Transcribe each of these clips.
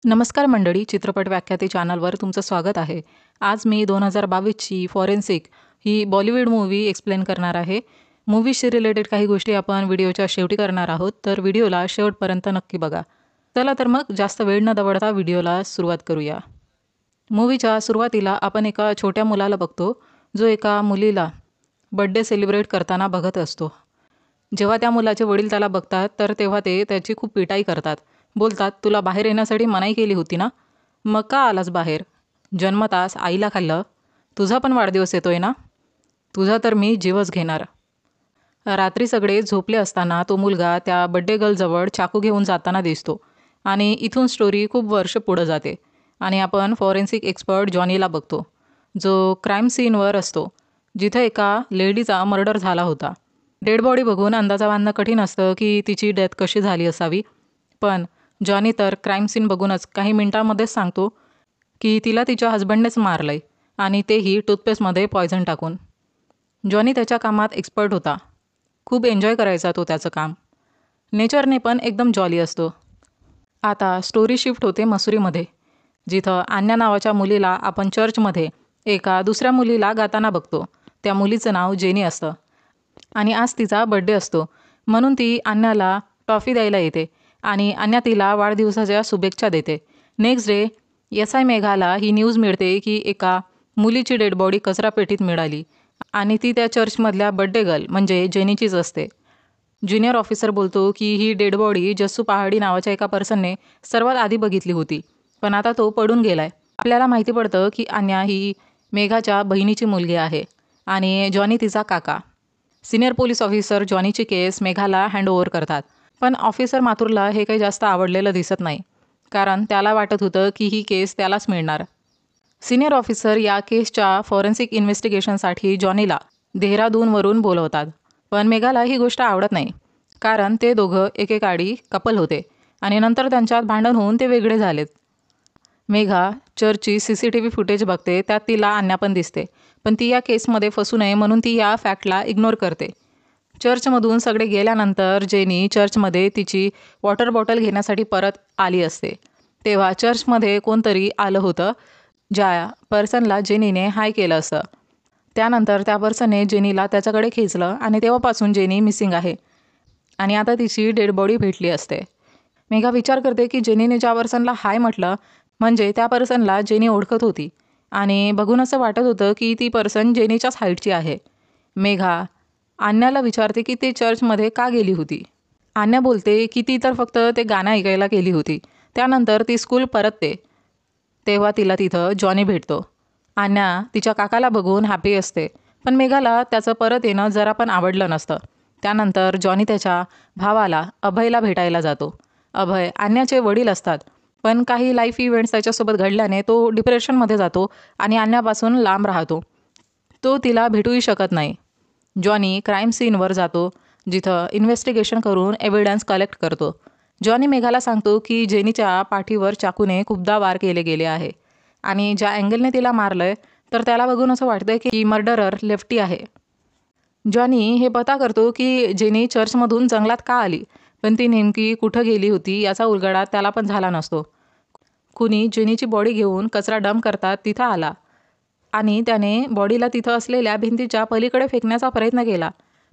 नमस्कार मंडळी, चित्रपट व्याख्याते चॅनलवर तुमचं स्वागत आहे. आज मी 2022ची फॉरेन्सिक ही बॉलिवूड मूव्ही एक्सप्लेन करणार आहे. मूव्हीशी रिलेटेड काही गोष्टी आपण व्हिडिओच्या शेवटी करणार आहोत, तर व्हिडिओला शेवटपर्यंत नक्की बघा. चला तर मग जास्त वेळ न दवडता व्हिडिओला सुरुवात करूया. मूव्हीच्या सुरुवातीला आपण एका छोट्या मुलाला बघतो, जो एका मुलीला बर्थडे सेलिब्रेट करताना बघत असतो. जेव्हा त्या मुलाचे वडील त्याला बघतात तर तेव्हा ते त्याची खूप पिटाई करतात. बोलतात, तुला बाहेर येण्यासाठी मनाई केली होती ना, मग का आलास बाहेर? जन्मतास आईला खाल्लं. तुझा पण वाढदिवस येतोय ना, तुझा तर मी जीवच घेणार. रात्री सगळे झोपले असताना तो मुलगा त्या बड्डे गर्लजवळ चाकू घेऊन जाताना दिसतो आणि इथून स्टोरी खूप वर्ष पुढं जाते आणि आपण फॉरेन्सिक एक्सपर्ट जॉनीला बघतो, जो क्राईम सीनवर असतो जिथं एका लेडीचा मर्डर झाला होता. डेड बॉडी बघून अंदाजा बांधणं कठीण असतं की तिची डेथ कशी झाली असावी, पण जॉनी तर क्राईम सीन बघूनच काही मिनिटांमध्येच सांगतो की तिला तिच्या हस्बंडनेच मारलंय आणि तेही टूथपेस्टमध्ये पॉयझन टाकून. जॉनी त्याच्या कामात एक्सपर्ट होता. खूप एन्जॉय करायचा तो त्याचं काम. नेचरने पण एकदम जॉली असतो. आता स्टोरी शिफ्ट होते मसुरीमध्ये, जिथं आन्या नावाच्या मुलीला आपण चर्चमध्ये एका दुसऱ्या मुलीला गाताना बघतो. त्या मुलीचं नाव जेनी असतं आणि आज तिचा बड्डे असतो, म्हणून ती आन्याला टॉफी द्यायला येते आणि अन्या तिला वाढदिवसाच्या शुभेच्छा देते. नेक्स्ट डे SI मेघाला ही न्यूज मिळते की एका मुलीची डेड बॉडी कचरापेटीत मिळाली आणि ती त्या चर्चमधल्या बड्डे गर्ल म्हणजे जेनीचीच असते. ज्युनियर ऑफिसर बोलतो की ही डेड बॉडी जस्सू पहाडी नावाच्या एका पर्सनने सर्वात आधी बघितली होती, पण आता तो पडून गेलाय. आपल्याला माहिती पडतं की अन्या ही मेघाच्या बहिणीची मुलगी आहे आणि जॉनी तिचा काका. सिनियर पोलीस ऑफिसर जॉनीची केस मेघाला हँडओव्हर करतात, पण ऑफिसर माथुरला हे काही जास्त आवडलेलं दिसत नाही, कारण त्याला वाटत होतं की ही केस त्यालाच मिळणार. सिनियर ऑफिसर या केसच्या फॉरेन्सिक इन्व्हेस्टिगेशनसाठी जॉनीला देहरादूनवरून बोलवतात, पण मेघाला ही गोष्ट आवडत नाही, कारण ते दोघं एकेकाळी कपल होते आणि नंतर त्यांच्यात भांडण होऊन ते वेगळे झालेत. मेघा चर्चची CCTV फुटेज बघते, त्यात तिला अन्या पण दिसते, पण ती या केसमध्ये फसू नये म्हणून ती या फॅक्टला इग्नोर करते. चर्चमधून सगळे गेल्यानंतर जेनी चर्चमध्ये तिची वॉटर बॉटल घेण्यासाठी परत आली असते. तेव्हा चर्चमध्ये कोणतरी आलं होतं, ज्या पर्सनला जेनीने हाय केलं असतं. त्यानंतर त्या पर्सनने जेनीला त्याच्याकडे खेचलं आणि तेव्हापासून जेनी मिसिंग आहे आणि आता तिची डेड बॉडी भेटली असते. मेघा विचार करते की जेनीने ज्या पर्सनला हाय म्हटलं म्हणजे त्या पर्सनला जेनी ओळखत होती आणि बघून असं वाटत होतं की ती पर्सन जेनीच्याच हाईटची आहे. मेघा अन्याला विचारते की ती चर्चमध्ये का गेली होती. अन्या बोलते की ती तर फक्त ते गाणं ऐकायला गेली होती. त्यानंतर ती स्कूल परतते, तेव्हा तिला तिथं जॉनी भेटतो. अन्या तिच्या काकाला बघून हॅपी असते, पण मेघाला त्याचं परत येणं जरा पण आवडलं नसतं. त्यानंतर जॉनी त्याच्या भावाला अभयला भेटायला जातो. अभय अन्याचे वडील असतात, पण काही लाईफ इव्हेंट्स त्याच्यासोबत घडल्याने तो डिप्रेशनमध्ये जातो आणि अन्यापासून लांब राहतो. तो तिला भेटूही शकत नाही. जॉनी क्राईम सीनवर जातो, जिथं इन्व्हेस्टिगेशन करून एव्हिडन्स कलेक्ट करतो. जॉनी मेघाला सांगतो की जेनीच्या पाठीवर चाकूने खूपदा वार केले गेले आहे आणि ज्या अँगलने तिला मारलंय तर त्याला बघून असं वाटतंय की मर्डरर लेफ्टी आहे. जॉनी हे पता करतो की जेनी चर्चमधून जंगलात का आली, पण ती नेमकी कुठं गेली होती याचा उलगडा त्याला पण झाला नसतो. कुणी जेनीची बॉडी घेऊन कचरा डंप करतात तिथं आला आणि त्याने बॉडीला तिथं असलेल्या भिंतीच्या पलीकडे फेकण्याचा प्रयत्न केला,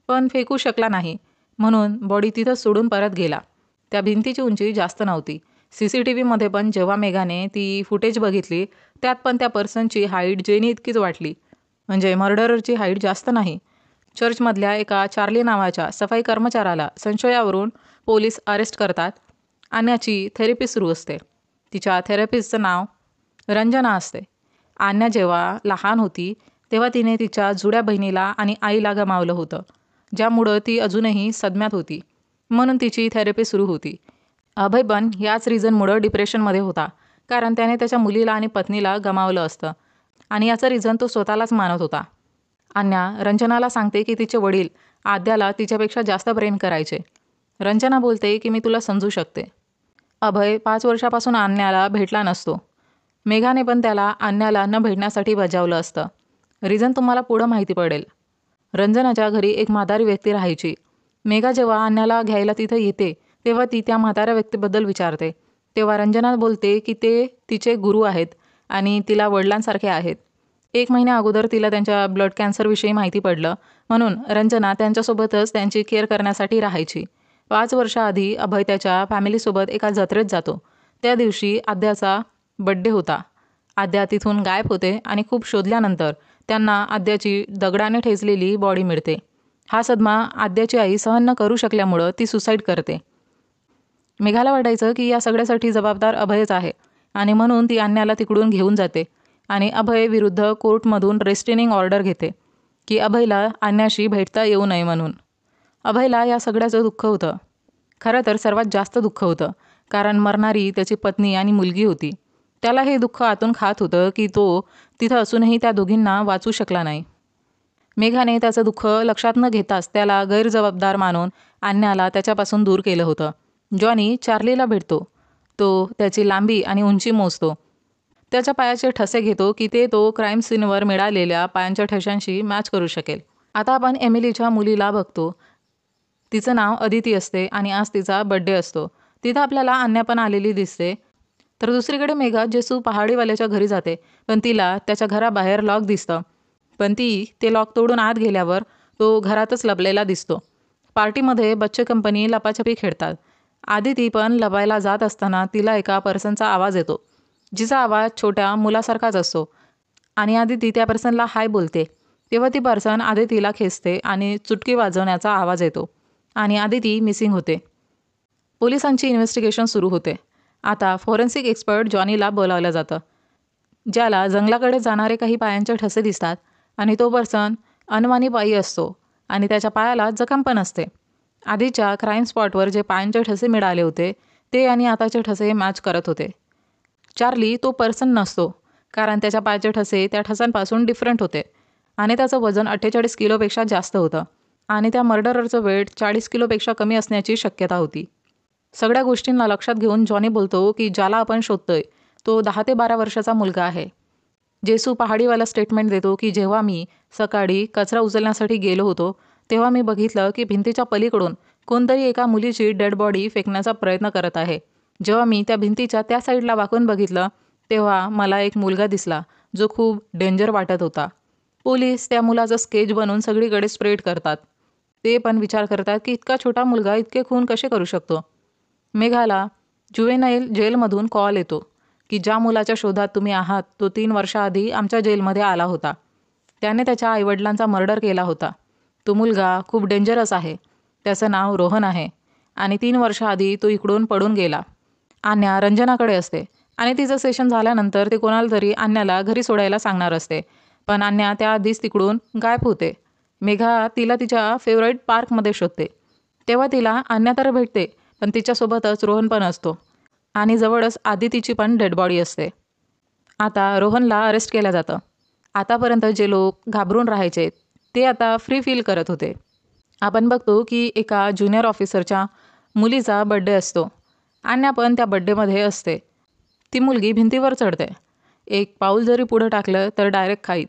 पण फेकू शकला नाही, म्हणून बॉडी तिथं सोडून परत गेला. त्या भिंतीची उंची जास्त नव्हती. CCTVमध्ये पण जेव्हा मेघाने ती फुटेज बघितली त्यात पण त्या पर्सनची हाईट जेनी इतकीच वाटली, म्हणजे मर्डररची हाईट जास्त नाही. चर्चमधल्या एका चार्ली नावाच्या सफाई कर्मचाऱ्याला संशयावरून पोलीस अरेस्ट करतात. अन्याची थेरपी सुरू असते. तिच्या थेरपिस्टचं नाव रंजना असते. अन्या जेव्हा लहान होती तेव्हा तिने तिच्या जुळ्या बहिणीला आणि आईला गमावलं होतं, ज्यामुळं ती अजूनही सदम्यात होती, म्हणून तिची थेरपी सुरू होती. अभय पण याच रिझनमुळं डिप्रेशनमध्ये होता, कारण त्याने त्याच्या मुलीला आणि पत्नीला गमावलं असतं आणि याचं रिझन तो स्वतःलाच मानत होता. अन्या रंजनाला सांगते की तिचे वडील आद्याला तिच्यापेक्षा जास्त प्रेम करायचे. रंजना बोलते की मी तुला समजू शकते. अभय 5 वर्षापासून अन्याला भेटला नसतो. मेघाने पण त्याला अन्याला न भेटण्यासाठी बजावलं असतं. रिझन तुम्हाला पुढं माहिती पडेल. रंजनाच्या घरी एक म्हातारी व्यक्ती राहायची. मेघा जेव्हा अन्याला घ्यायला तिथं येते तेव्हा ती त्या म्हाताऱ्या व्यक्तीबद्दल विचारते. तेव्हा रंजना बोलते की ते तिचे गुरु आहेत आणि तिला वडिलांसारखे आहेत. 1 महिन्या अगोदर तिला त्यांच्या ब्लड कॅन्सरविषयी माहिती पडलं, म्हणून रंजना त्यांच्यासोबतच त्यांची केअर करण्यासाठी राहायची. 5 वर्षाआधी अभय त्याच्या फॅमिलीसोबत एका जत्रेत जातो. त्या दिवशी आद्याचा बड्डे होता. आद्या तिथून गायब होते आणि खूप शोधल्यानंतर त्यांना आद्याची दगडाने ठेचलेली बॉडी मिळते. हा सदमा आद्याची आई सहन न करू शकल्यामुळं ती सुसाईड करते. मेघाला वाटायचं की या सगळ्यासाठी जबाबदार अभयच आहे आणि म्हणून ती अन्याला तिकडून घेऊन जाते आणि अभय विरुद्ध कोर्टमधून रेस्ट्रेनिंग ऑर्डर घेते की अभयला अन्याशी भेटता येऊ नये म्हणून. अभयला या सगळ्याचं दुःख होतं. खरं तर सर्वात जास्त दुःख होतं कारण मरणारी त्याची पत्नी आणि मुलगी होती. त्याला हे दुःख आतून खात होतं की तो तिथं असूनही त्या दोघींना वाचू शकला नाही. मेघाने त्याचं दुःख लक्षात न घेताच त्याला गैरजबाबदार मानून अन्याला त्याच्यापासून दूर केलं होतं. जॉनी चार्लीला भेटतो. तो त्याची लांबी आणि उंची मोजतो. त्याच्या पायाचे ठसे घेतो की ते तो क्राईम सीनवर मिळालेल्या पायांच्या ठशांशी मॅच करू शकेल. आता आपण एमिलीच्या मुलीला बघतो. तिचं नाव अदिती असते आणि आज तिचा बड्डे असतो. तिथं आपल्याला अन्या पण आलेली दिसते. तर दुसरीकडे मेघा जेसू पहाडीवाल्याच्या घरी जाते, पण तिला त्याच्या घराबाहेर लॉक दिसतं. पण ती ते लॉक तोडून आत गेल्यावर तो घरातच लपलेला दिसतो. पार्टीमध्ये बच्चे कंपनी लपाछपी खेळतात. आदिती पण लपायला जात असताना तिला एका पर्सनचा आवाज येतो, जिचा आवाज छोट्या मुलासारखाच असतो आणि आदिती त्या पर्सनला हाय बोलते. तेव्हा ती पर्सन आदितीला खेचते आणि चुटकी वाजवण्याचा आवाज येतो आणि आदिती मिसिंग होते. पोलिसांची इन्व्हेस्टिगेशन सुरू होते. आता फॉरेन्सिक एक्सपर्ट जॉनीला बोलावलं जातं, ज्याला जंगलाकडे जाणारे काही पायांचे ठसे दिसतात आणि तो पर्सन अनवाणी पायी असतो आणि त्याच्या पायाला जखम पण असते. आधीच्या क्राईम स्पॉटवर जे पायांचे ठसे मिळाले होते ते आणि आताचे ठसे मॅच करत होते. चार्ली तो पर्सन नसतो कारण त्याच्या पायाचे ठसे त्या ठसांपासून डिफरंट होते आणि त्याचं वजन 48 किलोपेक्षा जास्त होतं आणि त्या मर्डररचं वेट 40 किलोपेक्षा कमी असण्याची शक्यता होती. सगळ्या गोष्टींना लक्षात घेऊन जॉनी बोलतो की ज्याला आपण शोधतोय तो 10 ते 12 वर्षाचा मुलगा आहे. जेसू पहाडीवाला स्टेटमेंट देतो की जेव्हा मी सकाळी कचरा उचलण्यासाठी गेलो होतो तेव्हा मी बघितलं की भिंतीच्या पलीकडून कोणतरी एका मुलीची डेड बॉडी फेकण्याचा प्रयत्न करत आहे. जेव्हा मी त्या भिंतीच्या त्या साईडला वाकून बघितलं तेव्हा मला एक मुलगा दिसला जो खूप डेंजर वाटत होता. पोलीस त्या मुलाचं स्केच बनवून सगळीकडे स्प्रेड करतात. ते पण विचार करतात की इतका छोटा मुलगा इतके खून कसे करू शकतो. मेघाला जुवेनाईल जेलमधून कॉल येतो की ज्या मुलाच्या शोधात तुम्ही आहात तो 3 वर्षाआधी आमच्या जेलमध्ये आला होता. त्याने त्याच्या आईवडिलांचा मर्डर केला होता. तो मुलगा खूप डेंजरस आहे. त्याचं नाव रोहन आहे आणि 3 वर्षाआधी तो इकडून पडून गेला. अन्या रंजनाकडे असते आणि तिचं सेशन झाल्यानंतर ते कोणाला तरी अन्याला घरी सोडायला सांगणार असते, पण अन्या त्याआधीच तिकडून गायब होते. मेघा तिला तिच्या फेवरेट पार्कमध्ये शोधते. तेव्हा तिला अन्या तर भेटते, पण तिच्यासोबतच रोहन पण असतो आणि जवळच आदितीची पण डेड बॉडी असते. आता रोहनला अरेस्ट केलं जातं. आतापर्यंत जे लोक घाबरून राहायचे ते आता फ्री फील करत होते. आपण बघतो की एका ज्युनियर ऑफिसरच्या मुलीचा बड्डे असतो. अन्या पण त्या बड्डेमध्ये असते. ती मुलगी भिंतीवर चढते. एक पाऊल जरी पुढं टाकलं तर डायरेक्ट खाईत.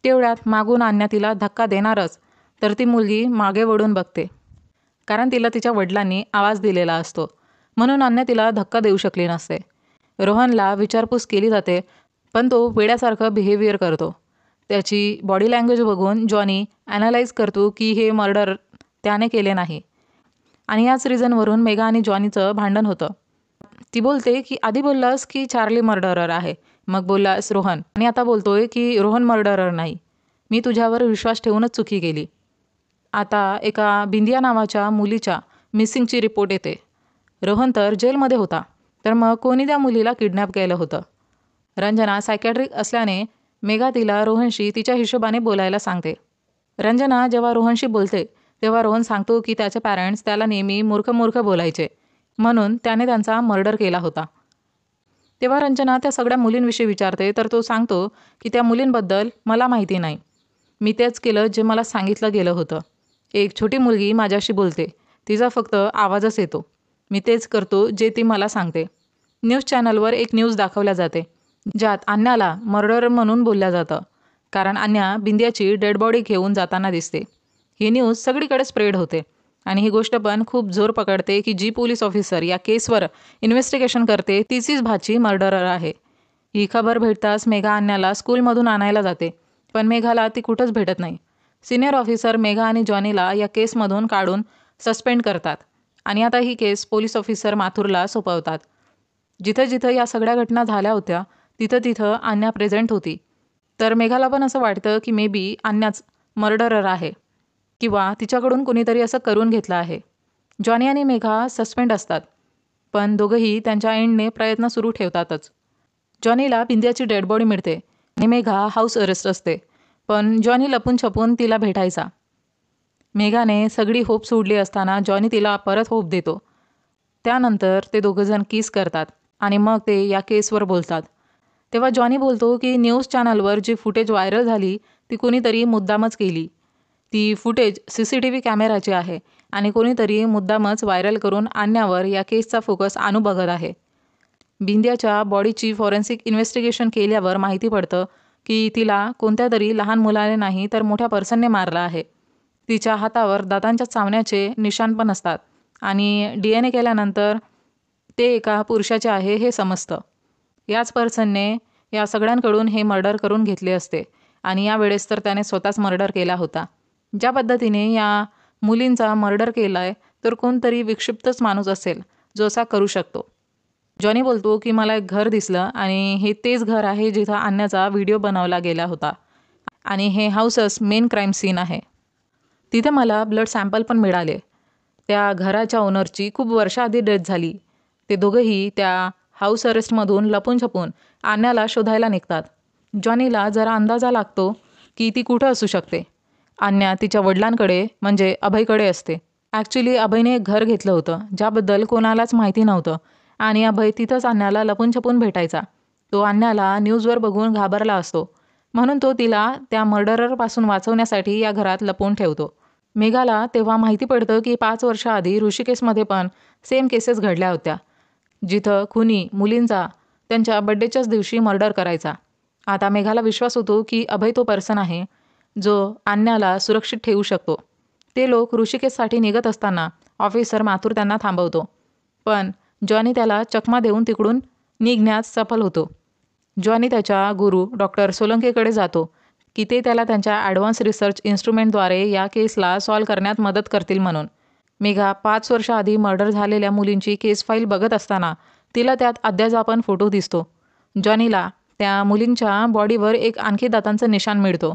तेवढ्यात मागून अन्या तिला धक्का देणारच तर ती मुलगी मागे वळून बघते कारण तिला तिच्या वडिलांनी आवाज दिलेला असतो, म्हणून अन्या तिला धक्का देऊ शकली नसते. रोहनला विचारपूस केली जाते, पण तो वेड्यासारखं बिहेवियर करतो. त्याची बॉडी लँग्वेज बघून जॉनी ॲनालाइज करतो की हे मर्डर त्याने केले नाही आणि याच रिझनवरून मेघा आणि जॉनीचं भांडण होतं. ती बोलते की आधी बोललास की चार्ली मर्डरर आहे, मग बोललास रोहन आणि आता बोलतोय की रोहन मर्डरर नाही. मी तुझ्यावर विश्वास ठेवूनच चुकी केली. आता एका बिंदिया नावाच्या मुलीच्या मिसिंगची रिपोर्ट येते. रोहन तर जेलमध्ये होता, तर मग कोणी त्या मुलीला किडनॅप केलं होतं. रंजना सायकॅट्रिक असल्याने मेघा तिला रोहनशी तिच्या हिशोबाने बोलायला सांगते. रंजना जेव्हा रोहनशी बोलते तेव्हा रोहन सांगतो की त्याचे पॅरेंट्स त्याला नेहमी मूर्ख बोलायचे, म्हणून त्याने त्यांचा मर्डर केला होता. तेव्हा रंजना त्या सगळ्या मुलींविषयी विचारते तर तो सांगतो की त्या मुलींबद्दल मला माहिती नाही. मी तेच केलं जे मला सांगितलं गेलं होतं. एक छोटी मुलगी माझ्याशी बोलते, तिचा फक्त आवाजच येतो. मी तेच करतो जे ती मला सांगते. न्यूज चॅनलवर एक न्यूज दाखवल्या जाते ज्यात अन्याला मर्डर म्हणून बोलल्या जातं कारण अन्या बिंदियाची डेड बॉडी घेऊन जाताना दिसते. ही न्यूज सगळीकडे स्प्रेड होते आणि ही गोष्ट पण खूप जोर पकडते की जी पोलीस ऑफिसर या केसवर इन्व्हेस्टिगेशन करते तीच भाची मर्डरर आहे. ही खबर भेटताच मेघा अन्याला स्कूलमधून आणायला जाते, पण मेघाला ती कुठंच भेटत नाही. सिनियर ऑफिसर मेघा आणि जॉनीला या केसमधून काढून सस्पेंड करतात आणि आता ही केस पोलीस ऑफिसर माथुरला सोपवतात. जिथं जिथं या सगळ्या घटना झाल्या होत्या तिथं तिथं अन्या प्रेझेंट होती. तर मेघाला पण असं वाटतं की मे बी अन्याच मर्डरर आहे किंवा तिच्याकडून कुणीतरी असं करून घेतलं आहे. जॉनी आणि मेघा सस्पेंड असतात, पण दोघंही त्यांच्या एंडने प्रयत्न सुरू ठेवतातच. जॉनीला बिंद्याची डेड बॉडी मिळते आणि मेघा हाऊस अरेस्ट असते, पण जॉनी लपून छपून तिला भेटायचा. मेघाने सगळी होप सोडली असताना जॉनी तिला परत होप देतो. त्यानंतर ते दोघंजण किस करतात आणि मग ते या केसवर बोलतात. तेव्हा जॉनी बोलतो की न्यूज चॅनलवर जी फुटेज व्हायरल झाली ती कोणीतरी मुद्दामच केली. ती फुटेज CCTV कॅमेराची आहे आणि कोणीतरी मुद्दामच व्हायरल करून आणण्यावर या केसचा फोकस आणू बघत आहे. बिंद्याच्या बॉडीची फॉरेन्सिक इन्व्हेस्टिगेशन केल्यावर माहिती पडतं की तिला कोणत्या तरी लहान मुलाने नाही तर मोठ्या पर्सनने मारलं आहे. तिच्या हातावर दातांच्या चावण्याचे निशाण पण असतात आणि DNA केल्यानंतर ते एका पुरुषाचे आहे हे समजतं. याच पर्सनने या सगळ्यांकडून हे मर्डर करून घेतले असते आणि यावेळेस तर त्याने स्वतःच मर्डर केला होता. ज्या पद्धतीने या मुलींचा मर्डर केला आहे तर कोणतरी विक्षिप्तच माणूस असेल जो असा करू शकतो. जॉनी बोलतो की मला एक घर दिसलं आणि हे तेच घर आहे जिथं आणण्याचा व्हिडिओ बनवला गेला होता आणि हे हाऊसच मेन क्राईम सीन आहे. तिथे मला ब्लड सॅम्पल पण मिळाले. त्या घराच्या ओनरची खूप वर्षाआधी डेथ झाली. ते दोघंही त्या हाऊस अरेस्टमधून लपून छपून आणण्याला शोधायला निघतात. जॉनीला जरा अंदाजा लागतो की ती कुठं असू शकते. अन्या तिच्या वडिलांकडे म्हणजे अभयकडे असते. ॲक्च्युली अभयने एक घर घेतलं होतं ज्याबद्दल कोणालाच माहिती नव्हतं आणि अभय तिथंच अन्याला लपून छपून भेटायचा. तो अन्याला न्यूजवर बघून घाबरला असतो, म्हणून तो तिला त्या मर्डररपासून वाचवण्यासाठी या घरात लपवून ठेवतो. मेघाला तेव्हा माहिती पडतं की 5 वर्षाआधी ऋषिकेशमध्ये पण सेम केसेस घडल्या होत्या, जिथं खुनी मुलींचा त्यांच्या बड्डेच्याच दिवशी मर्डर करायचा. आता मेघाला विश्वास होतो की अभय तो पर्सन आहे जो अन्याला सुरक्षित ठेवू शकतो. ते लोक ऋषिकेशसाठी निघत असताना ऑफिसर माथुर त्यांना थांबवतो, पण जॉनी त्याला चकमा देऊन तिकडून निघण्यात सफल होतो. जॉनी त्याच्या गुरु डॉक्टर सोलंकेकडे जातो की ते त्याला त्यांच्या ॲडव्हान्स रिसर्च इन्स्ट्रुमेंटद्वारे या केसला सॉल्व करण्यात मदत करतील म्हणून. मेघा 5 वर्षाआधी मर्डर झालेल्या मुलींची केस फाईल बघत असताना तिला त्यात अद्याजापन फोटो दिसतो. जॉनीला त्या मुलींच्या बॉडीवर एक आणखी दातांचं निशाण मिळतो,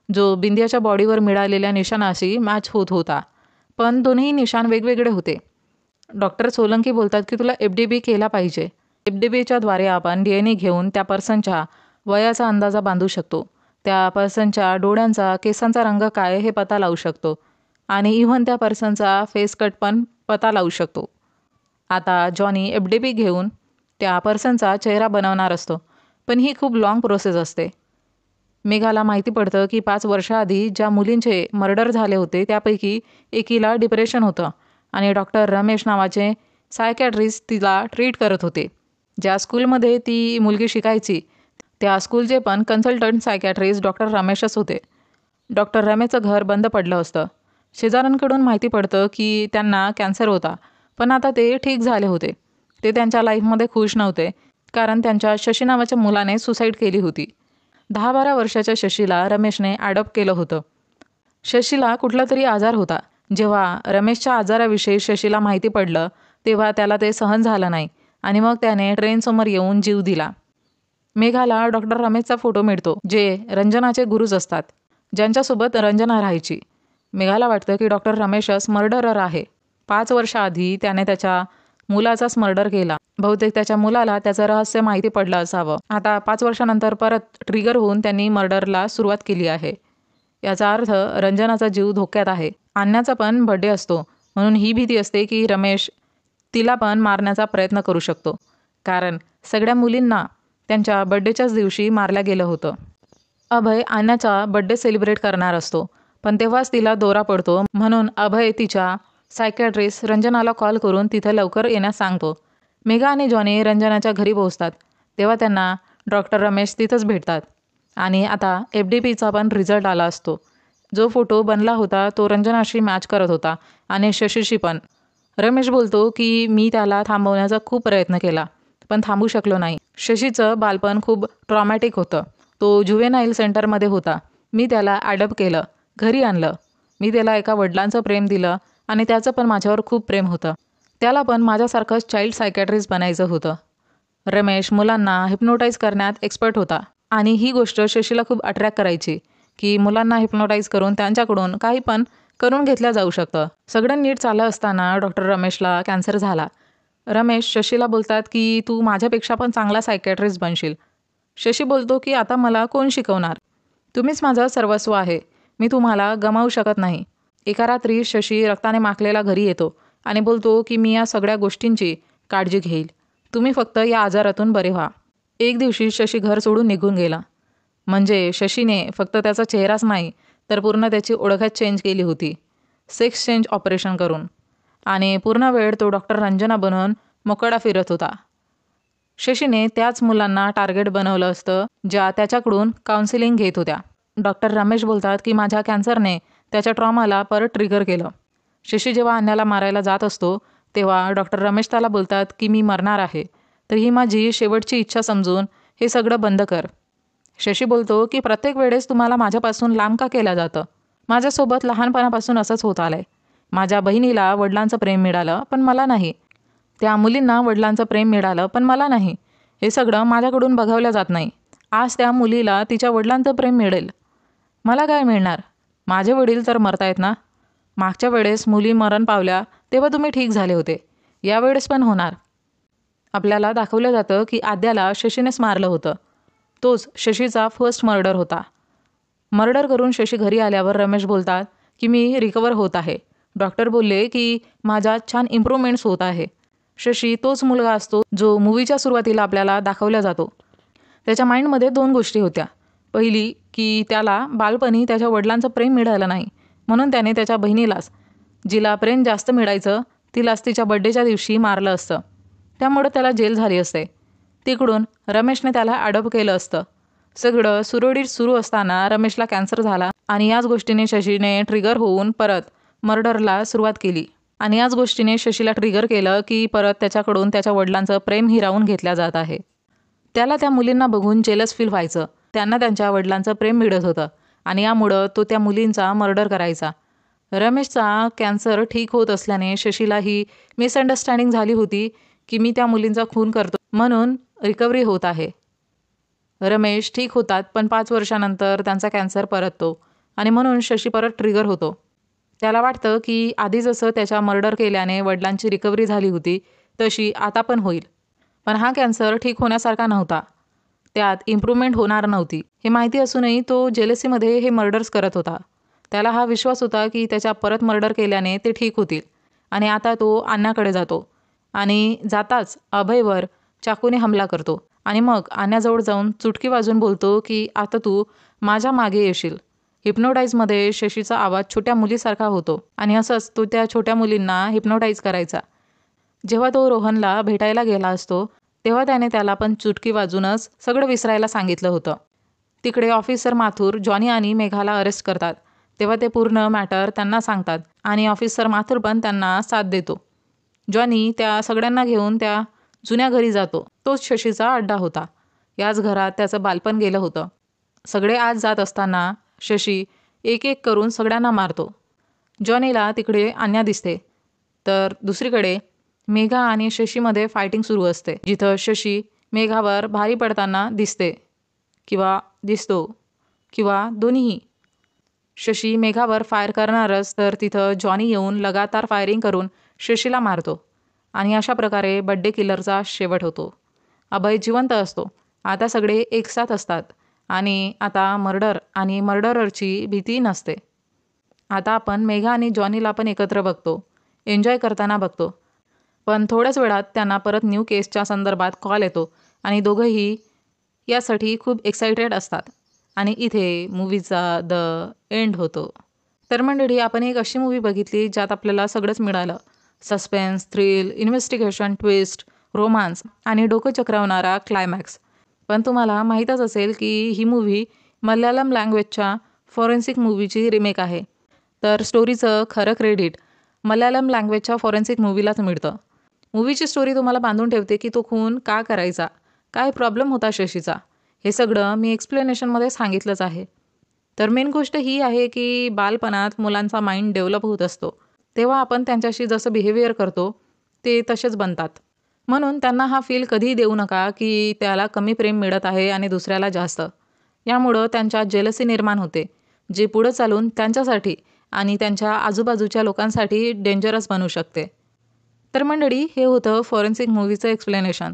जो बिंद्याच्या बॉडीवर मिळालेल्या निशाणाशी मॅच होत होता, पण दोन्ही निशाण वेगवेगळे होते. डॉक्टर सोलंकी बोलतात की तुला FDB केला पाहिजे. FDBच्या द्वारे आपण DNA घेऊन त्या पर्सनच्या वयाचा अंदाजा बांधू शकतो. त्या पर्सनच्या डोळ्यांचा केसांचा रंग काय हे पता लावू शकतो आणि इव्हन त्या पर्सनचा फेस कट पण पता लावू शकतो. आता जॉनी FDB घेऊन त्या पर्सनचा चेहरा बनवणार असतो, पण ही खूप लाँग प्रोसेस असते. मेघाला माहिती पडतं की 5 वर्षाआधी ज्या मुलींचे मर्डर झाले होते त्यापैकी एकीला डिप्रेशन होतं आणि डॉक्टर रमेश नावाचे सायकॅट्रिस्ट तिला ट्रीट करत होते. ज्या स्कूलमध्ये ती मुलगी शिकायची त्या स्कूलचे पण कन्सल्टंट सायकॅट्रिस्ट डॉक्टर रमेशच होते. डॉक्टर रमेशचं घर बंद पडलं असतं. शेजाऱ्यांकडून माहिती पडतं की त्यांना कॅन्सर होता, पण आता ते ठीक झाले होते. ते त्यांच्या लाईफमध्ये खुश नव्हते कारण त्यांच्या शशी नावाच्या मुलाने सुसाईड केली होती. 10-12 वर्षाच्या शशीला रमेशने ॲडॉप्ट केलं होतं. शशीला कुठला तरी आजार होता. जेव्हा रमेशच्या आजाराविषयी शशीला माहिती पडलं तेव्हा त्याला ते सहन झालं नाही आणि मग त्याने ट्रेनसमोर येऊन जीव दिला. मेघाला डॉक्टर रमेशचा फोटो मिळतो, जे रंजनाचे गुरुज असतात, ज्यांच्यासोबत रंजना राहायची. मेघाला वाटतं की डॉक्टर रमेशच मर्डरर आहे. 5 वर्षाआधी त्याने त्याच्या मुलाचाच मर्डर केला. बहुतेक त्याच्या मुलाला त्याचं रहस्य माहिती पडलं असावं. आता 5 वर्षानंतर परत ट्रिगर होऊन त्यांनी मर्डरला सुरुवात केली आहे. याचा अर्थ रंजनाचा जीव धोक्यात आहे. अन्याचा पण बर्थडे असतो, म्हणून ही भीती असते की रमेश तिला पण मारण्याचा प्रयत्न करू शकतो, कारण सगळ्या मुलींना त्यांच्या बर्थडेच्याच दिवशी मारलं गेलं होतं. अभय अन्याचा बर्थडे सेलिब्रेट करणार असतो, पण तेव्हाच तिला दौरा पडतो, म्हणून अभय तिच्या सायकॅट्रिस्ट रंजनाला कॉल करून तिथं लवकर येण्यास सांगतो. मेघा आणि जॉनी रंजनाच्या घरी पोहोचतात तेव्हा त्यांना डॉक्टर रमेश तिथंच भेटतात आणि आता FDBचा पण रिझल्ट आला असतो. जो फोटो बनला होता तो रंजनाशी मॅच करत होता आणि शशीशी पण. रमेश बोलतो की मी त्याला थांबवण्याचा खूप प्रयत्न केला पण थांबू शकलो नाही. शशीचं बालपण खूप ट्रॉमॅटिक होतं. तो जुवेनाईल सेंटरमध्ये होता. मी त्याला ॲडॉप्ट केलं, घरी आणलं. मी त्याला एका वडिलांचं प्रेम दिलं आणि त्याचं पण माझ्यावर खूप प्रेम होतं. त्याला पण माझ्यासारखंच चाइल्ड सायकॅट्रिस्ट बनायचं होतं. रमेश मुलांना हिप्नोटाईज करण्यात एक्सपर्ट होता आणि ही गोष्ट शशीला खूप अट्रॅक्ट करायची की मुलांना हिप्नोटाईज करून त्यांच्याकडून काही पण करून घेतलं जाऊ शकतं. सगळं नीट चाललं असताना डॉक्टर रमेशला कॅन्सर झाला. रमेश शशीला बोलतात की तू माझ्यापेक्षा पण चांगला सायकॅट्रिस्ट बनशील. शशी बोलतो की आता मला कोण शिकवणार, तुम्हीच माझं सर्वस्व आहे, मी तुम्हाला गमावू शकत नाही. एका रात्री शशी रक्ताने माखलेला घरी येतो आणि बोलतो की मी या सगळ्या गोष्टींची काळजी घेईल, तुम्ही फक्त या आजारातून बरे व्हा. एक दिवशी शशी घर सोडून निघून गेला. म्हणजे शशीने फक्त त्याचा चेहराच नाही तर पूर्ण त्याची ओळखच चेंज केली होती, सेक्स चेंज ऑपरेशन करून. आणि पूर्ण वेळ तो डॉक्टर रंजना बनून मोकळा फिरत होता. शशीने त्याच मुलांना टार्गेट बनवलं असतं ज्या त्याच्याकडून काउन्सिलिंग घेत होत्या. डॉक्टर रमेश बोलतात की माझ्या कॅन्सरने त्याच्या ट्रॉमाला परत ट्रिगर केलं. शशी जेव्हा अन्याला मारायला जात असतो तेव्हा डॉक्टर रमेश त्याला बोलतात की मी मरणार आहे, तर ही माझी शेवटची इच्छा समजून हे सगळं बंद कर. शशी बोलतो की प्रत्येक वेळेस तुम्हाला माझ्यापासून लांब का केलं जातं, माझ्यासोबत लहानपणापासून असंच होत आलंय. माझ्या बहिणीला वडिलांचं प्रेम मिळालं पण मला नाही, त्या मुलींना वडिलांचं प्रेम मिळालं पण मला नाही. हे सगळं माझ्याकडून बघवलं जात नाही. आज त्या मुलीला तिच्या वडिलांचं प्रेम मिळेल, मला काय मिळणार? माझे वडील तर मरतायत ना. मागच्या वेळेस मुली मरण पावल्या तेव्हा तुम्ही ठीक झाले होते, यावेळेस पण होणार. आपल्याला दाखवलं जातं की आद्याला शशीनेच मारलं होतं. तोच शशीचा फर्स्ट मर्डर होता. मर्डर करून शशी घरी आल्यावर रमेश बोलतात की मी रिकवर होत आहे. डॉक्टर बोलले की माझ्यात छान इम्प्रूव्हमेंट्स होत आहे. शशी तोच मुलगा असतो जो मूवीच्या सुरुवातीला आपल्याला दाखवला जातो. त्याच्या माइंडमध्ये 2 गोष्टी होत्या. पहिली की त्याला बालपणी त्याच्या वडिलांचं प्रेम मिळालं नाही, म्हणून त्याने त्याच्या बहिणीलाच, जिला प्रेम जास्त मिळायचं, तिलाच तिच्या बड्डेच्या दिवशी मारलं असतं. त्यामुळे त्याला जेल झाली असते. तिकडून रमेशने त्याला ॲडॉप्ट केलं असतं. सगळं सुरळीत सुरू असताना रमेशला कॅन्सर झाला आणि याच गोष्टीने शशीने ट्रिगर होऊन परत मर्डरला सुरुवात केली. आणि याच गोष्टीने शशीला ट्रिगर केलं की परत त्याच्याकडून त्याच्या वडिलांचं प्रेम हिरावून घेतलं जात आहे. त्याला त्या मुलींना बघून जेलस फील व्हायचं. त्यांना त्यांच्या वडिलांचं प्रेम मिळत होतं आणि यामुळं तो त्या मुलींचा मर्डर करायचा. रमेशचा कॅन्सर ठीक होत असल्याने शशीला ही मिसअंडरस्टँडिंग झाली होती की मी त्या मुलींचा खून करतो म्हणून रिकव्हरी होत आहे. रमेश ठीक होतात पण 5 वर्षानंतर त्यांचा कॅन्सर परततो आणि म्हणून शशी परत ट्रिगर होतो. त्याला वाटतं की आधी जसं त्याच्या मर्डर केल्याने वडिलांची रिकव्हरी झाली होती तशी आता पण होईल. पण हा कॅन्सर ठीक होण्यासारखा नव्हता, त्यात इम्प्रूव्हमेंट होणार नव्हती. हे माहिती असूनही तो जेलसीमध्ये हे मर्डर्स करत होता. त्याला हा विश्वास होता की त्याच्या परत मर्डर केल्याने ते ठीक होतील. आणि आता तो अन्याकडे जातो आणि जाताच अभयवर चाकूने हमला करतो आणि मग अन्याजवळ जाऊन चुटकी वाजून बोलतो की आता तू माझ्या मागे येशील. हिप्नोटाईजमध्ये शशीचा आवाज छोट्या मुलीसारखा होतो आणि असंच तो त्या छोट्या मुलींना हिप्नोटाईज करायचा. जेव्हा तो रोहनला भेटायला गेला असतो तेव्हा त्याने त्याला पण चुटकी वाजूनच सगळं विसरायला सांगितलं होतं. तिकडे ऑफिसर माथुर जॉनी आणि मेघाला अरेस्ट करतात. तेव्हा ते पूर्ण मॅटर त्यांना सांगतात आणि ऑफिसर माथुर पण त्यांना साथ देतो. जॉनी त्या सगळ्यांना घेऊन त्या जुन्या घरी जातो. तोच शशीचा अड्डा होता. याच घरात त्याचं बालपण गेलं होतं. सगळे आज जात असताना शशी एक एक करून सगळ्यांना मारतो. जॉनीला तिकडे अन्या दिसते, तर दुसरीकडे मेघा आणि शशीमध्ये फायटिंग सुरू असते, जिथं शशी मेघावर भारी पडताना दिसते किंवा दिसतो किंवा दोन्हीही. शशी मेघावर फायर करणारच तर तिथं जॉनी येऊन लगातार फायरिंग करून शशीला मारतो आणि अशा प्रकारे बड्डे किलरचा शेवट होतो. अभय जिवंत असतो. आता सगळे एकसाथ असतात आणि आता मर्डर आणि मर्डररची भीती नसते. आता आपण मेघा आणि जॉनीला पण एकत्र बघतो, एन्जॉय करताना बघतो. पण थोड्याच वेळात त्यांना परत न्यू केसच्या संदर्भात कॉल येतो आणि दोघंही यासाठी खूप एक्सायटेड असतात आणि इथे मूवीचा द एंड होतो. तर मंडळी, आपण एक अशी मूवी बघितली ज्यात आपल्याला सगळंच मिळालं. Suspense, thrill, investigation, twist, romance आणि डोकं चक्रावणारा क्लायमॅक्स. पण तुम्हाला माहीतच असेल की ही मूव्ही मल्याळम लँग्वेजच्या फॉरेन्सिक मूवीची रिमेक आहे. तर स्टोरीचं खरं क्रेडिट मल्याळम लँग्वेजच्या फॉरेन्सिक मूवीलाच मिळतं. मूवीची स्टोरी तुम्हाला बांधून ठेवते की तो खून का करायचा, काय प्रॉब्लेम होता शशीचा, हे सगळं मी एक्सप्लेनेशनमध्ये सांगितलंच आहे. तर मेन गोष्ट ही आहे की बालपणात मुलांचा माइंड डेव्हलप होत असतो, तेव्हा आपण त्यांच्याशी जसं बिहेवियर करतो ते तसेच बनतात. म्हणून त्यांना हा फील कधीही देऊ नका की त्याला कमी प्रेम मिळत आहे आणि दुसऱ्याला जास्त. यामुळं त्यांच्यात जेलसी निर्माण होते, जे पुढं चालून त्यांच्यासाठी आणि त्यांच्या आजूबाजूच्या लोकांसाठी डेंजरस बनू शकते. तर मंडळी, हे होतं फॉरेन्सिक मूवीचं एक्सप्लेनेशन.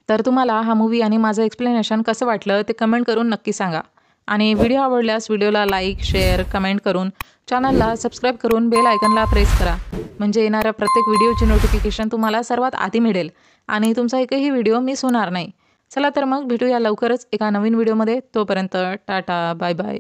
तर तुम्हाला हा मूवी आणि माझं एक्सप्लेनेशन कसं वाटलं ते कमेंट करून नक्की सांगा. आणि व्हिडिओ आवडल्यास व्हिडिओला लाईक, शेअर, कमेंट करून चॅनलला सबस्क्राईब करून बेल आयकनला प्रेस करा. म्हणजे येणाऱ्या प्रत्येक व्हिडिओची नोटिफिकेशन तुम्हाला सर्वात आधी मिळेल आणि तुमचा एकही व्हिडिओ मिस होणार नाही. चला तर मग भेटूया लवकरच एका नवीन व्हिडिओमध्ये. तोपर्यंत टाटा, बाय बाय.